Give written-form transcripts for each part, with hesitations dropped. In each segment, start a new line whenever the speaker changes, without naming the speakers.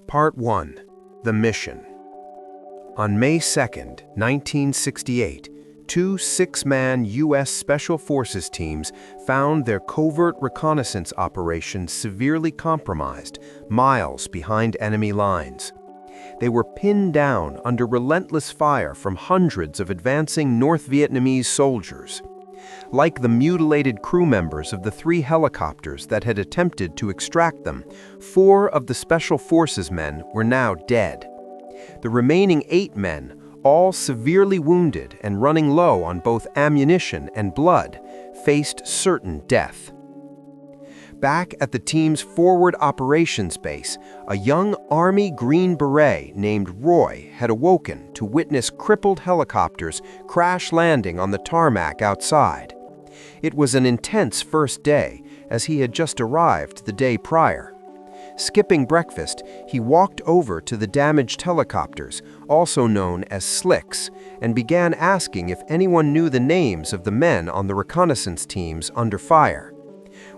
Part 1. The Mission. On May 2, 1968, two six-man U.S. Special Forces teams found their covert reconnaissance operation severely compromised, miles behind enemy lines. They were pinned down under relentless fire from hundreds of advancing North Vietnamese soldiers. Like the mutilated crew members of the 3 helicopters that had attempted to extract them, 4 of the Special Forces men were now dead. The remaining 8 men, all severely wounded and running low on both ammunition and blood, faced certain death. Back at the team's forward operations base, a young Army Green Beret named Roy had awoken to witness crippled helicopters crash landing on the tarmac outside. It was an intense first day, as he had just arrived the day prior. Skipping breakfast, he walked over to the damaged helicopters, also known as slicks, and began asking if anyone knew the names of the men on the reconnaissance teams under fire.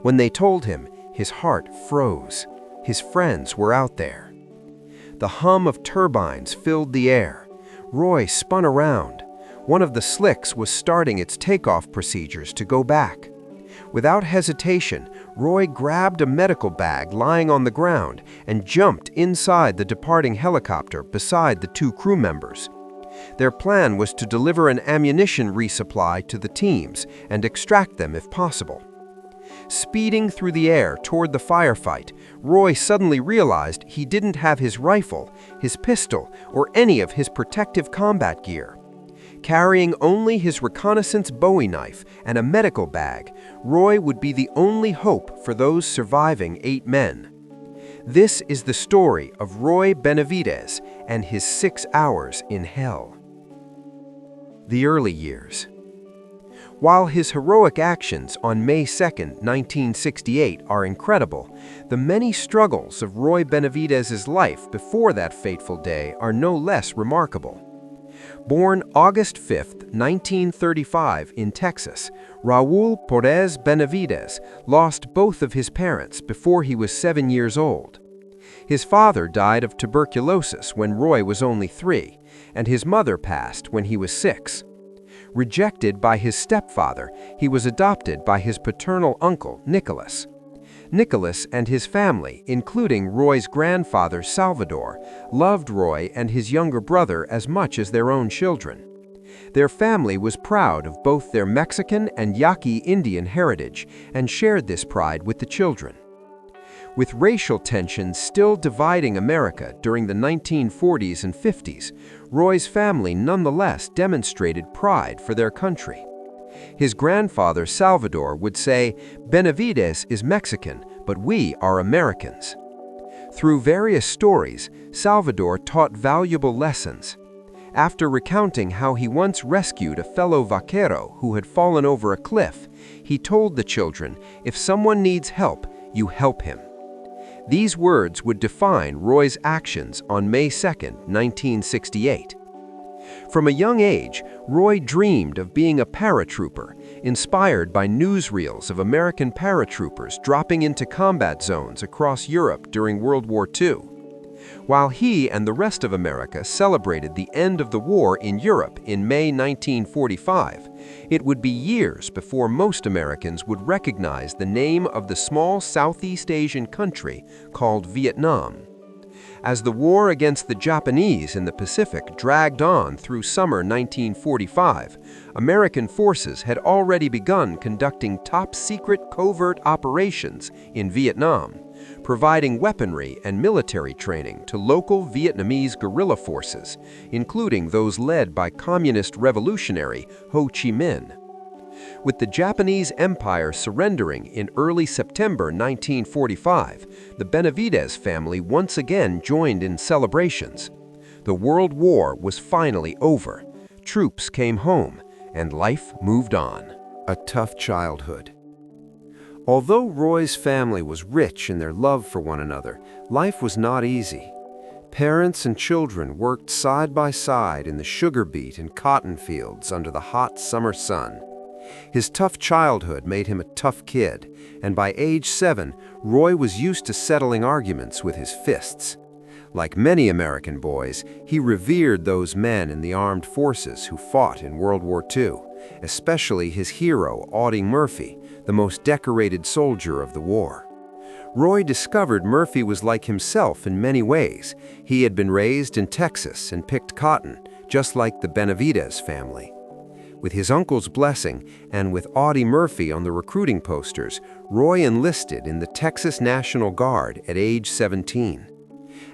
When they told him, his heart froze. His friends were out there. The hum of turbines filled the air. Roy spun around. One of the slicks was starting its takeoff procedures to go back. Without hesitation, Roy grabbed a medical bag lying on the ground and jumped inside the departing helicopter beside the 2 crew members. Their plan was to deliver an ammunition resupply to the teams and extract them if possible. Speeding through the air toward the firefight, Roy suddenly realized he didn't have his rifle, his pistol, or any of his protective combat gear. Carrying only his reconnaissance Bowie knife and a medical bag, Roy would be the only hope for those surviving 8 men. This is the story of Roy Benavidez and his 6 hours in hell. The early years. While his heroic actions on May 2, 1968 are incredible, the many struggles of Roy Benavidez's life before that fateful day are no less remarkable. Born August 5, 1935 in Texas, Raul Perez Benavidez lost both of his parents before he was 7 years old. His father died of tuberculosis when Roy was only 3, and his mother passed when he was 6. Rejected by his stepfather, he was adopted by his paternal uncle, Nicholas. Nicholas and his family, including Roy's grandfather, Salvador, loved Roy and his younger brother as much as their own children. Their family was proud of both their Mexican and Yaqui Indian heritage and shared this pride with the children. With racial tensions still dividing America during the 1940s and 50s, Roy's family nonetheless demonstrated pride for their country. His grandfather, Salvador, would say, "Benavidez is Mexican, but we are Americans." Through various stories, Salvador taught valuable lessons. After recounting how he once rescued a fellow vaquero who had fallen over a cliff, he told the children, "If someone needs help, you help him." These words would define Roy's actions on May 2, 1968. From a young age, Roy dreamed of being a paratrooper, inspired by newsreels of American paratroopers dropping into combat zones across Europe during World War II. While he and the rest of America celebrated the end of the war in Europe in May 1945, it would be years before most Americans would recognize the name of the small Southeast Asian country called Vietnam. As the war against the Japanese in the Pacific dragged on through summer 1945, American forces had already begun conducting top-secret covert operations in Vietnam, providing weaponry and military training to local Vietnamese guerrilla forces, including those led by communist revolutionary Ho Chi Minh. With the Japanese Empire surrendering in early September 1945, the Benavidez family once again joined in celebrations. The World War was finally over, troops came home, and life moved on. A tough childhood. Although Roy's family was rich in their love for one another, life was not easy. Parents and children worked side by side in the sugar beet and cotton fields under the hot summer sun. His tough childhood made him a tough kid, and by age 7, Roy was used to settling arguments with his fists. Like many American boys, he revered those men in the armed forces who fought in World War II, especially his hero, Audie Murphy, the most decorated soldier of the war. Roy discovered Murphy was like himself in many ways. He had been raised in Texas and picked cotton, just like the Benavidez family. With his uncle's blessing and with Audie Murphy on the recruiting posters, Roy enlisted in the Texas National Guard at age 17.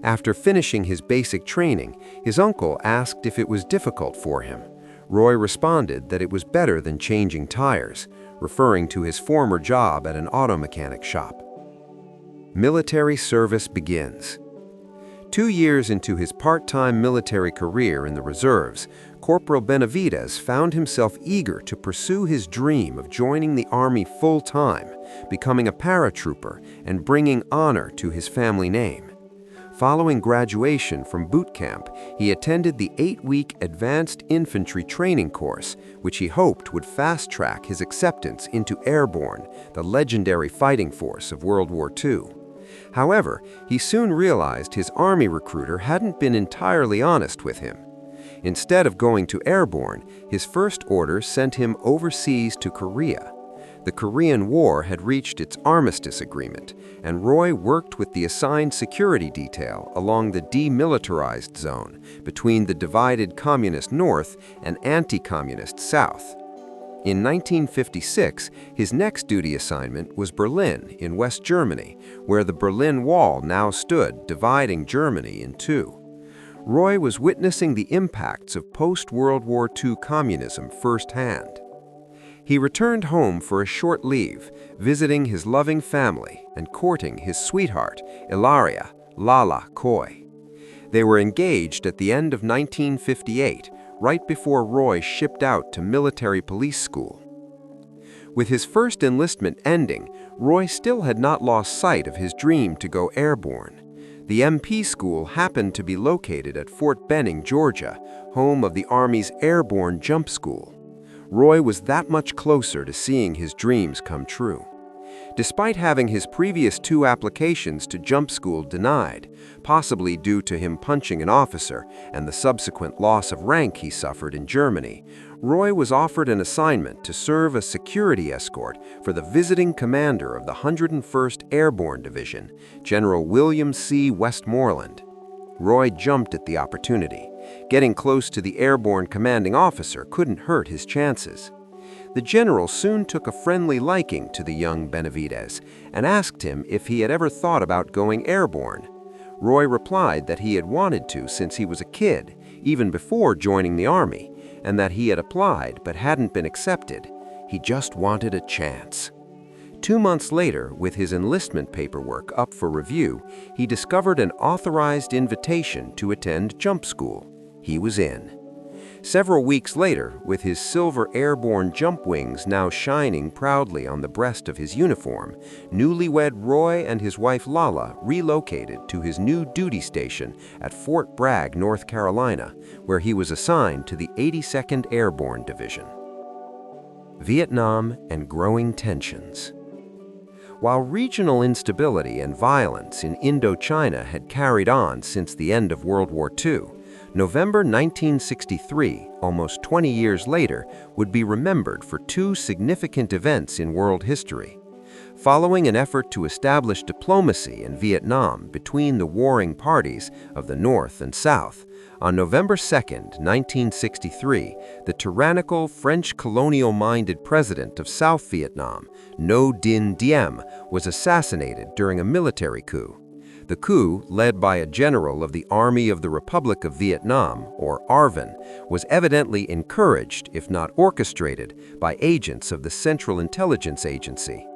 After finishing his basic training, his uncle asked if it was difficult for him. Roy responded that it was better than changing tires, referring to his former job at an auto mechanic shop. Military service begins. 2 years into his part-time military career in the reserves, Corporal Benavidez found himself eager to pursue his dream of joining the Army full-time, becoming a paratrooper, and bringing honor to his family name. Following graduation from boot camp, he attended the 8-week Advanced Infantry Training course, which he hoped would fast-track his acceptance into Airborne, the legendary fighting force of World War II. However, he soon realized his Army recruiter hadn't been entirely honest with him. Instead of going to Airborne, his first order sent him overseas to Korea. The Korean War had reached its armistice agreement, and Roy worked with the assigned security detail along the demilitarized zone between the divided Communist North and anti-Communist South. In 1956, his next duty assignment was Berlin in West Germany, where the Berlin Wall now stood, dividing Germany in two. Roy was witnessing the impacts of post-World War II communism firsthand. He returned home for a short leave, visiting his loving family and courting his sweetheart, Ilaria Lala Coy. They were engaged at the end of 1958, right before Roy shipped out to military police school. With his first enlistment ending, Roy still had not lost sight of his dream to go airborne. The MP school happened to be located at Fort Benning, Georgia, home of the Army's Airborne Jump School. Roy was that much closer to seeing his dreams come true. Despite having his previous 2 applications to jump school denied, possibly due to him punching an officer and the subsequent loss of rank he suffered in Germany, Roy was offered an assignment to serve as security escort for the visiting commander of the 101st Airborne Division, General William C. Westmoreland. Roy jumped at the opportunity. Getting close to the airborne commanding officer couldn't hurt his chances. The general soon took a friendly liking to the young Benavidez and asked him if he had ever thought about going airborne. Roy replied that he had wanted to since he was a kid, even before joining the Army, and that he had applied but hadn't been accepted. He just wanted a chance. 2 months later, with his enlistment paperwork up for review, he discovered an authorized invitation to attend jump school. He was in. Several weeks later, with his silver airborne jump wings now shining proudly on the breast of his uniform, newlywed Roy and his wife Lala relocated to his new duty station at Fort Bragg, North Carolina, where he was assigned to the 82nd Airborne Division. Vietnam and growing tensions. While regional instability and violence in Indochina had carried on since the end of World War II, November 1963, almost 20 years later, would be remembered for 2 significant events in world history. Following an effort to establish diplomacy in Vietnam between the warring parties of the North and South, on November 2, 1963, the tyrannical French colonial-minded president of South Vietnam, Ngo Dinh Diem, was assassinated during a military coup. The coup, led by a general of the Army of the Republic of Vietnam, or ARVN, was evidently encouraged, if not orchestrated, by agents of the Central Intelligence Agency.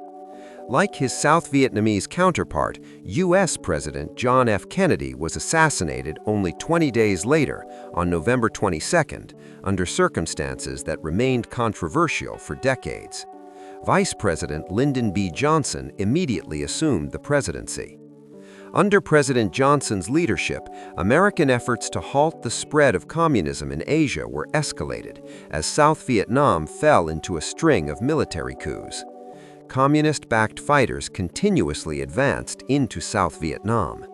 Like his South Vietnamese counterpart, U.S. President John F. Kennedy was assassinated only 20 days later, on November 22nd, under circumstances that remained controversial for decades. Vice President Lyndon B. Johnson immediately assumed the presidency. Under President Johnson's leadership, American efforts to halt the spread of communism in Asia were escalated, as South Vietnam fell into a string of military coups. Communist-backed fighters continuously advanced into South Vietnam.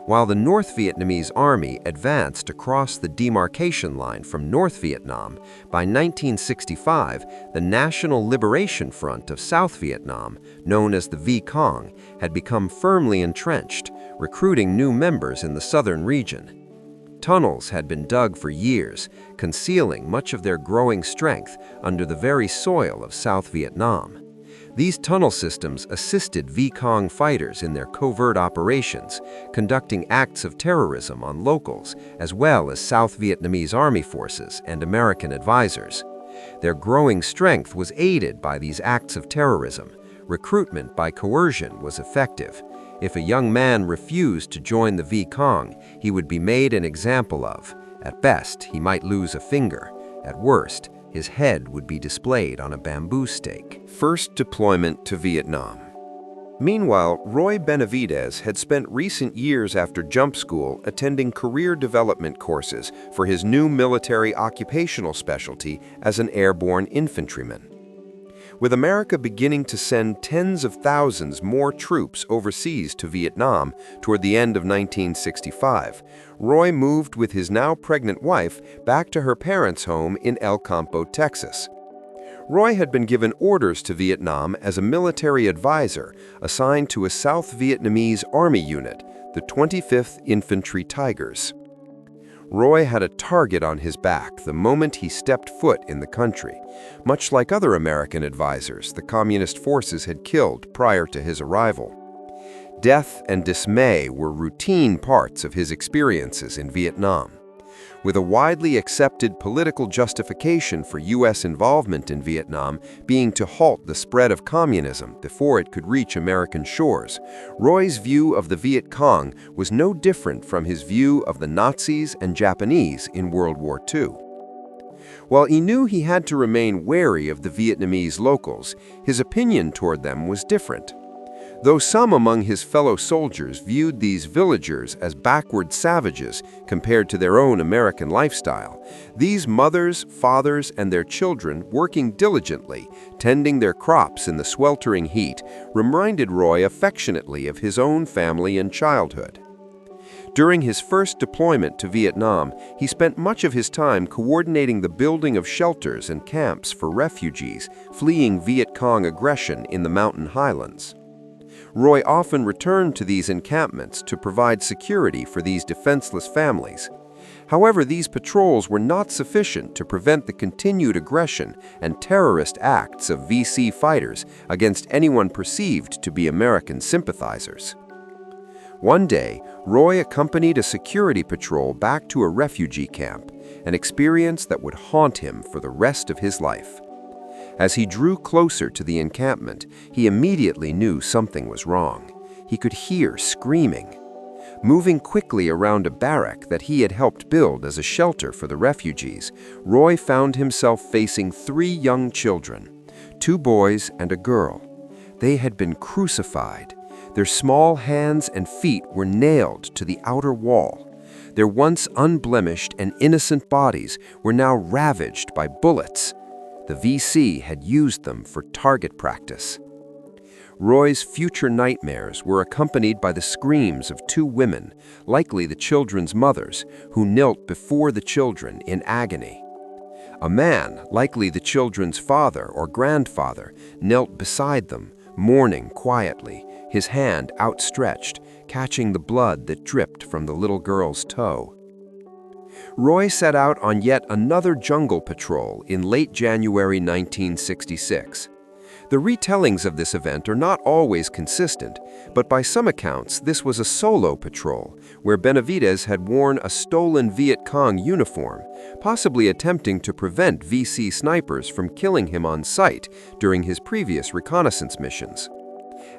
While the North Vietnamese Army advanced across the demarcation line from North Vietnam, by 1965, the National Liberation Front of South Vietnam, known as the Viet-Cong, had become firmly entrenched, recruiting new members in the southern region. Tunnels had been dug for years, concealing much of their growing strength under the very soil of South Vietnam. These tunnel systems assisted Viet-Cong fighters in their covert operations, conducting acts of terrorism on locals, as well as South Vietnamese Army forces and American advisors. Their growing strength was aided by these acts of terrorism. Recruitment by coercion was effective. If a young man refused to join the Viet-Cong, he would be made an example of. At best, he might lose a finger. At worst, his head would be displayed on a bamboo stake. First deployment to Vietnam. Meanwhile, Roy Benavidez had spent recent years after jump school attending career development courses for his new military occupational specialty as an airborne infantryman. With America beginning to send tens of thousands more troops overseas to Vietnam toward the end of 1965, Roy moved with his now pregnant wife back to her parents' home in El Campo, Texas. Roy had been given orders to Vietnam as a military advisor assigned to a South Vietnamese Army unit, the 25th Infantry Tigers. Roy had a target on his back the moment he stepped foot in the country, much like other American advisors the communist forces had killed prior to his arrival. Death and dismay were routine parts of his experiences in Vietnam. With a widely accepted political justification for U.S. involvement in Vietnam being to halt the spread of communism before it could reach American shores, Roy's view of the Viet-Cong was no different from his view of the Nazis and Japanese in World War II. While he knew he had to remain wary of the Vietnamese locals, his opinion toward them was different. Though some among his fellow soldiers viewed these villagers as backward savages compared to their own American lifestyle, these mothers, fathers, and their children working diligently, tending their crops in the sweltering heat, reminded Roy affectionately of his own family and childhood. During his first deployment to Vietnam, he spent much of his time coordinating the building of shelters and camps for refugees fleeing Viet-Cong aggression in the mountain highlands. Roy often returned to these encampments to provide security for these defenseless families. However, these patrols were not sufficient to prevent the continued aggression and terrorist acts of VC fighters against anyone perceived to be American sympathizers. One day, Roy accompanied a security patrol back to a refugee camp, an experience that would haunt him for the rest of his life. As he drew closer to the encampment, he immediately knew something was wrong. He could hear screaming. Moving quickly around a barrack that he had helped build as a shelter for the refugees, Roy found himself facing 3 young children, 2 boys and a girl. They had been crucified. Their small hands and feet were nailed to the outer wall. Their once unblemished and innocent bodies were now ravaged by bullets. The VC had used them for target practice. Roy's future nightmares were accompanied by the screams of 2 women, likely the children's mothers, who knelt before the children in agony. A man, likely the children's father or grandfather, knelt beside them, mourning quietly, his hand outstretched, catching the blood that dripped from the little girl's toe. Roy set out on yet another jungle patrol in late January 1966. The retellings of this event are not always consistent, but by some accounts this was a solo patrol, where Benavidez had worn a stolen Viet-Cong uniform, possibly attempting to prevent VC snipers from killing him on sight during his previous reconnaissance missions.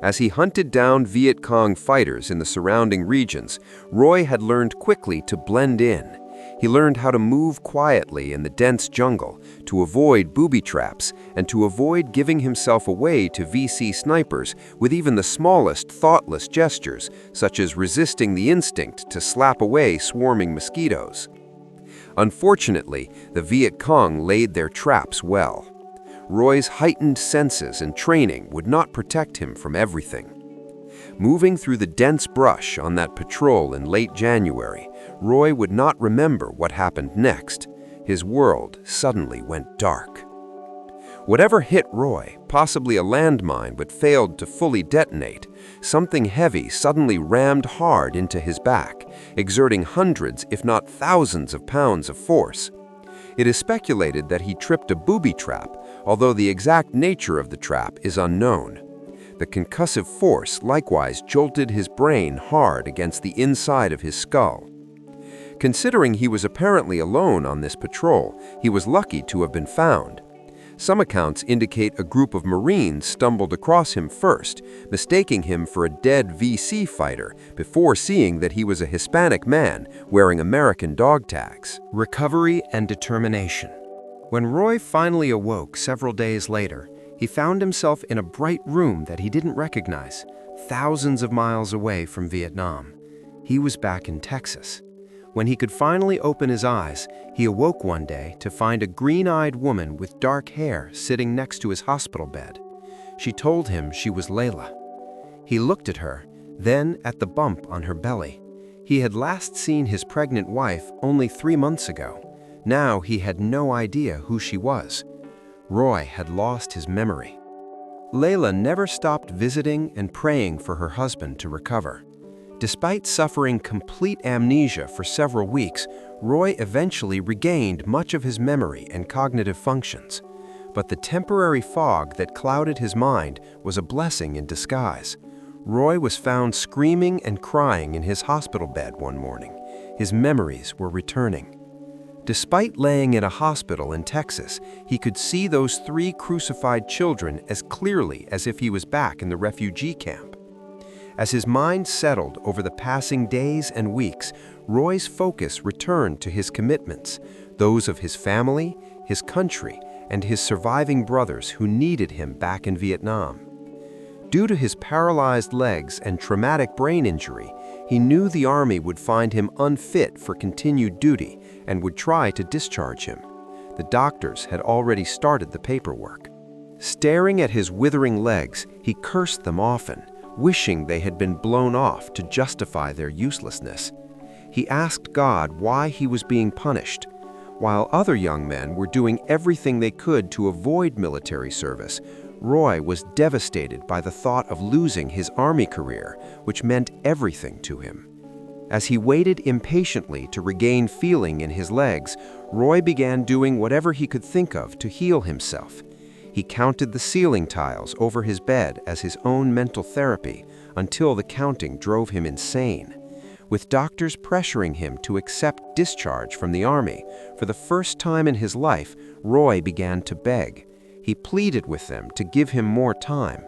As he hunted down Viet-Cong fighters in the surrounding regions, Roy had learned quickly to blend in. He learned how to move quietly in the dense jungle, to avoid booby traps, and to avoid giving himself away to VC snipers with even the smallest thoughtless gestures, such as resisting the instinct to slap away swarming mosquitoes. Unfortunately, the Viet-Cong laid their traps well. Roy's heightened senses and training would not protect him from everything. Moving through the dense brush on that patrol in late January, Roy would not remember what happened next. His world suddenly went dark. Whatever hit Roy, possibly a landmine but failed to fully detonate, something heavy suddenly rammed hard into his back, exerting hundreds if not thousands of pounds of force. It is speculated that he tripped a booby trap, although the exact nature of the trap is unknown. The concussive force likewise jolted his brain hard against the inside of his skull. Considering he was apparently alone on this patrol, he was lucky to have been found. Some accounts indicate a group of Marines stumbled across him first, mistaking him for a dead VC fighter before seeing that he was a Hispanic man wearing American dog tags. Recovery and determination. When Roy finally awoke several days later, he found himself in a bright room that he didn't recognize, thousands of miles away from Vietnam. He was back in Texas. When he could finally open his eyes, he awoke one day to find a green-eyed woman with dark hair sitting next to his hospital bed. She told him she was Layla. He looked at her, then at the bump on her belly. He had last seen his pregnant wife only 3 months ago. Now he had no idea who she was. Roy had lost his memory. Layla never stopped visiting and praying for her husband to recover. Despite suffering complete amnesia for several weeks, Roy eventually regained much of his memory and cognitive functions. But the temporary fog that clouded his mind was a blessing in disguise. Roy was found screaming and crying in his hospital bed one morning. His memories were returning. Despite laying in a hospital in Texas, he could see those 3 crucified children as clearly as if he was back in the refugee camp. As his mind settled over the passing days and weeks, Roy's focus returned to his commitments, those of his family, his country, and his surviving brothers who needed him back in Vietnam. Due to his paralyzed legs and traumatic brain injury, he knew the Army would find him unfit for continued duty and would try to discharge him. The doctors had already started the paperwork. Staring at his withering legs, he cursed them often, wishing they had been blown off to justify their uselessness. He asked God why he was being punished. While other young men were doing everything they could to avoid military service, Roy was devastated by the thought of losing his Army career, which meant everything to him. As he waited impatiently to regain feeling in his legs, Roy began doing whatever he could think of to heal himself. He counted the ceiling tiles over his bed as his own mental therapy until the counting drove him insane. With doctors pressuring him to accept discharge from the Army, for the first time in his life, Roy began to beg. He pleaded with them to give him more time.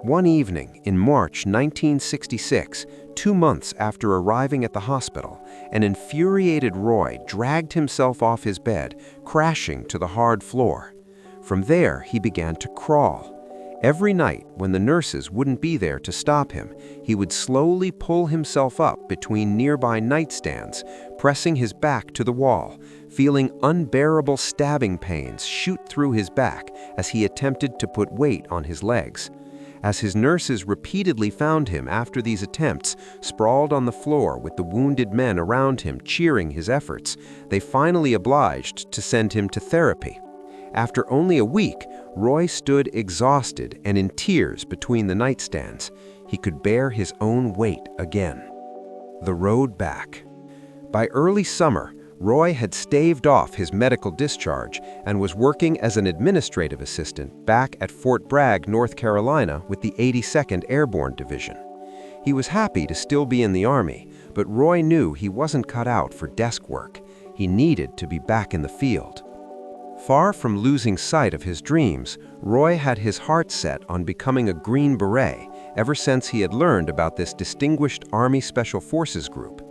One evening in March 1966, 2 months after arriving at the hospital, an infuriated Roy dragged himself off his bed, crashing to the hard floor. From there, he began to crawl. Every night, when the nurses wouldn't be there to stop him, he would slowly pull himself up between nearby nightstands, pressing his back to the wall, feeling unbearable stabbing pains shoot through his back as he attempted to put weight on his legs. As his nurses repeatedly found him after these attempts, sprawled on the floor with the wounded men around him cheering his efforts, they finally obliged to send him to therapy. After only a week, Roy stood exhausted and in tears between the nightstands. He could bear his own weight again. The road back. By early summer, Roy had staved off his medical discharge and was working as an administrative assistant back at Fort Bragg, North Carolina with the 82nd Airborne Division. He was happy to still be in the Army, but Roy knew he wasn't cut out for desk work. He needed to be back in the field. Far from losing sight of his dreams, Roy had his heart set on becoming a Green Beret ever since he had learned about this distinguished Army Special Forces group.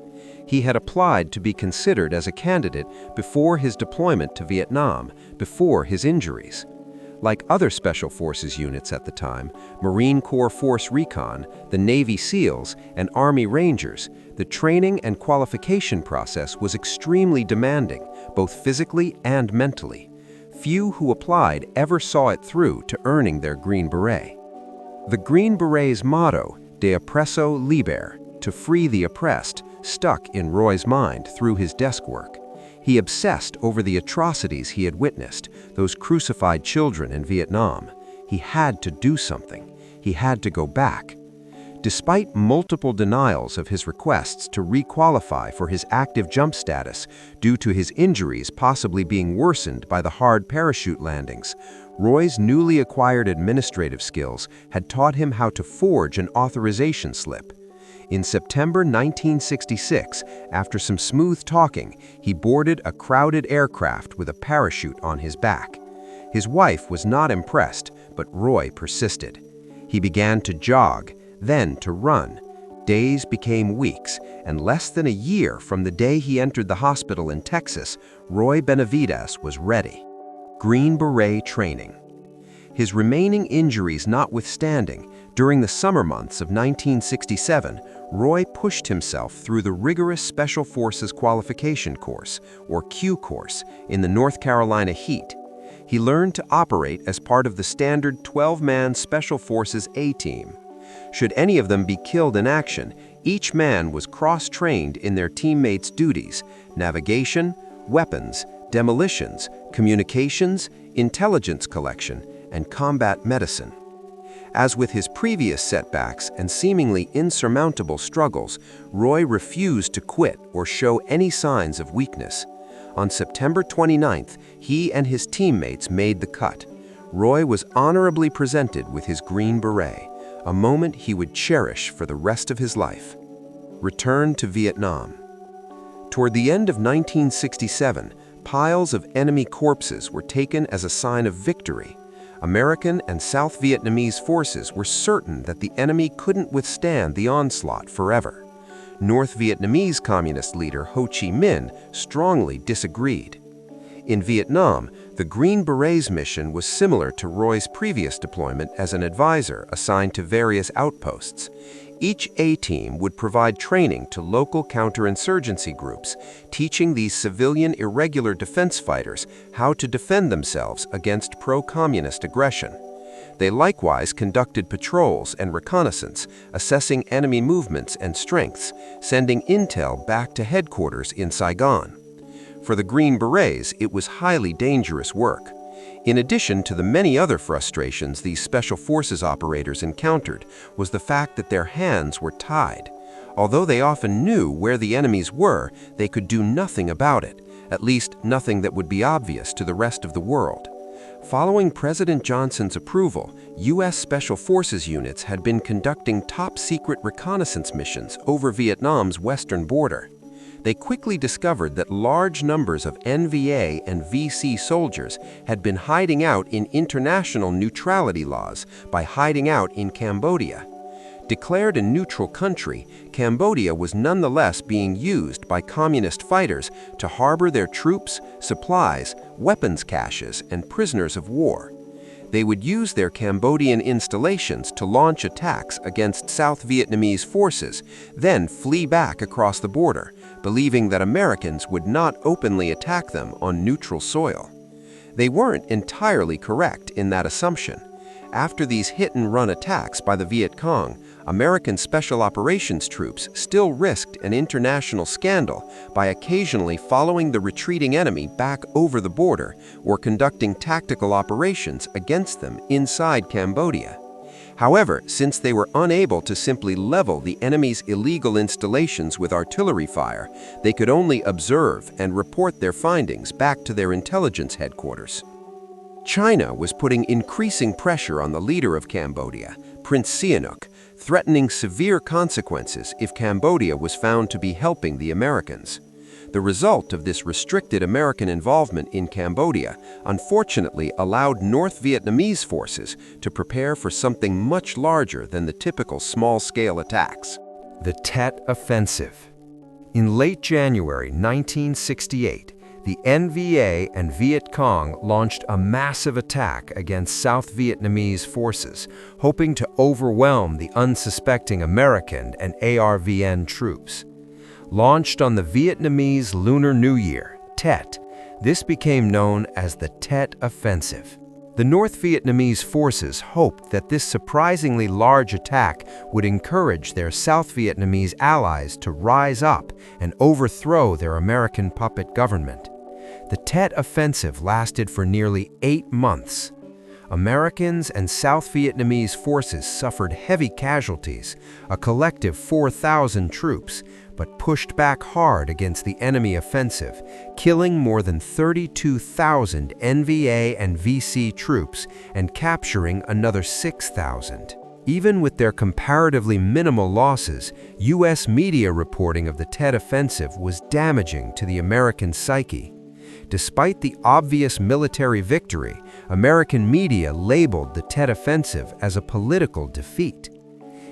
He had applied to be considered as a candidate before his deployment to Vietnam, before his injuries. Like other Special Forces units at the time, Marine Corps Force Recon, the Navy SEALs, and Army Rangers, the training and qualification process was extremely demanding, both physically and mentally. Few who applied ever saw it through to earning their Green Beret. The Green Beret's motto, de oppresso liber, to free the oppressed, stuck in Roy's mind through his desk work. He obsessed over the atrocities he had witnessed, those crucified children in Vietnam. He had to do something. He had to go back. Despite multiple denials of his requests to requalify for his active jump status due to his injuries possibly being worsened by the hard parachute landings, Roy's newly acquired administrative skills had taught him how to forge an authorization slip. In September 1966, after some smooth talking, he boarded a crowded aircraft with a parachute on his back. His wife was not impressed, but Roy persisted. He began to jog, then to run. Days became weeks, and less than a year from the day he entered the hospital in Texas, Roy Benavidez was ready. Green Beret training. His remaining injuries notwithstanding, during the summer months of 1967, Roy pushed himself through the rigorous Special Forces Qualification Course, or Q course, in the North Carolina heat. He learned to operate as part of the standard 12-man Special Forces A-team. Should any of them be killed in action, each man was cross-trained in their teammates' duties: navigation, weapons, demolitions, communications, intelligence collection, and combat medicine. As with his previous setbacks and seemingly insurmountable struggles, Roy refused to quit or show any signs of weakness. On September 29th, he and his teammates made the cut. Roy was honorably presented with his Green Beret, a moment he would cherish for the rest of his life. Return to Vietnam. Toward the end of 1967, piles of enemy corpses were taken as a sign of victory. American and South Vietnamese forces were certain that the enemy couldn't withstand the onslaught forever. North Vietnamese Communist leader Ho Chi Minh strongly disagreed. In Vietnam, the Green Berets mission was similar to Roy's previous deployment as an advisor assigned to various outposts. Each A-team would provide training to local counterinsurgency groups, teaching these civilian irregular defense fighters how to defend themselves against pro-communist aggression. They likewise conducted patrols and reconnaissance, assessing enemy movements and strengths, sending intel back to headquarters in Saigon. For the Green Berets, it was highly dangerous work. In addition to the many other frustrations these Special Forces operators encountered was the fact that their hands were tied. Although they often knew where the enemies were, they could do nothing about it, at least nothing that would be obvious to the rest of the world. Following President Johnson's approval, U.S. Special Forces units had been conducting top-secret reconnaissance missions over Vietnam's western border. They quickly discovered that large numbers of NVA and VC soldiers had been hiding out in international neutrality laws by hiding out in Cambodia. Declared a neutral country, Cambodia was nonetheless being used by communist fighters to harbor their troops, supplies, weapons caches, and prisoners of war. They would use their Cambodian installations to launch attacks against South Vietnamese forces, then flee back across the border, believing that Americans would not openly attack them on neutral soil. They weren't entirely correct in that assumption. After these hit-and-run attacks by the Viet Cong, American Special Operations troops still risked an international scandal by occasionally following the retreating enemy back over the border or conducting tactical operations against them inside Cambodia. However, since they were unable to simply level the enemy's illegal installations with artillery fire, they could only observe and report their findings back to their intelligence headquarters. China was putting increasing pressure on the leader of Cambodia, Prince Sihanouk, threatening severe consequences if Cambodia was found to be helping the Americans. The result of this restricted American involvement in Cambodia unfortunately allowed North Vietnamese forces to prepare for something much larger than the typical small-scale attacks. The Tet Offensive. In late January 1968, the NVA and Viet Cong launched a massive attack against South Vietnamese forces, hoping to overwhelm the unsuspecting American and ARVN troops. Launched on the Vietnamese Lunar New Year, Tet, this became known as the Tet Offensive. The North Vietnamese forces hoped that this surprisingly large attack would encourage their South Vietnamese allies to rise up and overthrow their American puppet government. The Tet Offensive lasted for nearly 8 months. Americans and South Vietnamese forces suffered heavy casualties, a collective 4,000 troops, but pushed back hard against the enemy offensive, killing more than 32,000 NVA and VC troops and capturing another 6,000. Even with their comparatively minimal losses, U.S. media reporting of the Tet Offensive was damaging to the American psyche. Despite the obvious military victory, American media labeled the Tet Offensive as a political defeat.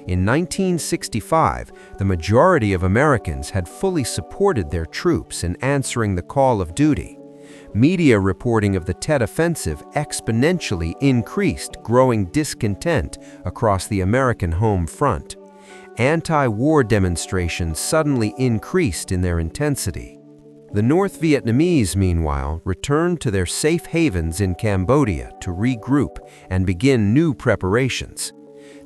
In 1965, the majority of Americans had fully supported their troops in answering the call of duty. Media reporting of the Tet Offensive exponentially increased growing discontent across the American home front. Anti-war demonstrations suddenly increased in their intensity. The North Vietnamese, meanwhile, returned to their safe havens in Cambodia to regroup and begin new preparations.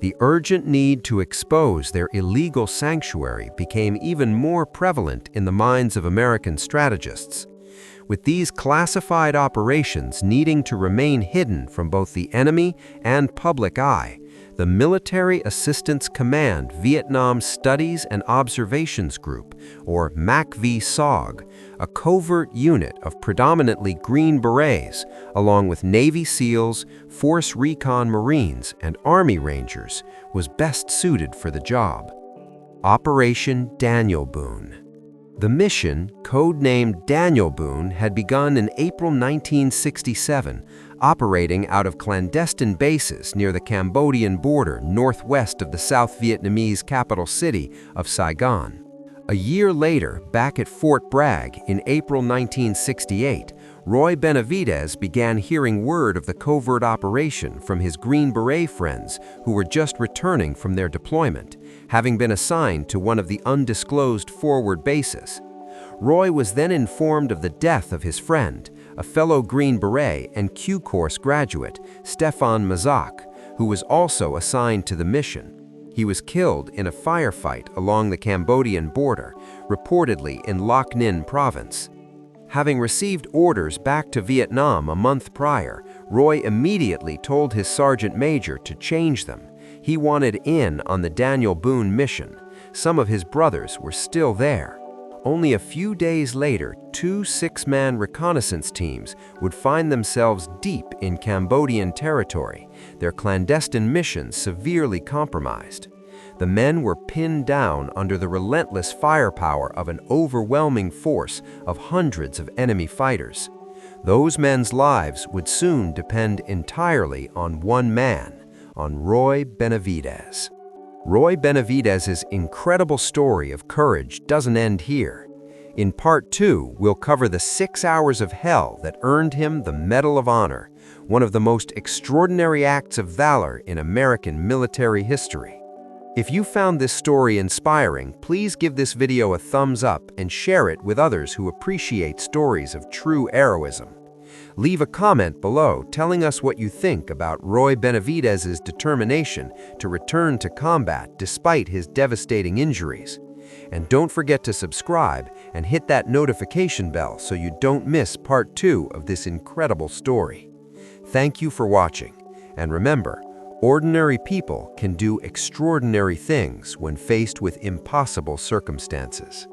The urgent need to expose their illegal sanctuary became even more prevalent in the minds of American strategists. With these classified operations needing to remain hidden from both the enemy and public eye, the Military Assistance Command Vietnam Studies and Observations Group, or MACV-SOG, a covert unit of predominantly Green Berets, along with Navy SEALs, Force Recon Marines, and Army Rangers, was best suited for the job. Operation Daniel Boone. The mission, codenamed Daniel Boone, had begun in April 1967, operating out of clandestine bases near the Cambodian border northwest of the South Vietnamese capital city of Saigon. A year later, back at Fort Bragg in April 1968, Roy Benavidez began hearing word of the covert operation from his Green Beret friends who were just returning from their deployment, having been assigned to one of the undisclosed forward bases. Roy was then informed of the death of his friend, a fellow Green Beret and Q-Course graduate, Stefan Mazak, who was also assigned to the mission. He was killed in a firefight along the Cambodian border, reportedly in Loc Ninh province. Having received orders back to Vietnam a month prior, Roy immediately told his sergeant major to change them. He wanted in on the Daniel Boone mission. Some of his brothers were still there. Only a few days later, 2 6-man reconnaissance teams would find themselves deep in Cambodian territory, their clandestine mission severely compromised. The men were pinned down under the relentless firepower of an overwhelming force of hundreds of enemy fighters. Those men's lives would soon depend entirely on one man, on Roy Benavidez. Roy Benavidez's incredible story of courage doesn't end here. In Part 2, we'll cover the 6 hours of hell that earned him the Medal of Honor, one of the most extraordinary acts of valor in American military history. If you found this story inspiring, please give this video a thumbs up and share it with others who appreciate stories of true heroism. Leave a comment below telling us what you think about Roy Benavidez's determination to return to combat despite his devastating injuries. And don't forget to subscribe and hit that notification bell so you don't miss Part 2 of this incredible story. Thank you for watching, and remember, ordinary people can do extraordinary things when faced with impossible circumstances.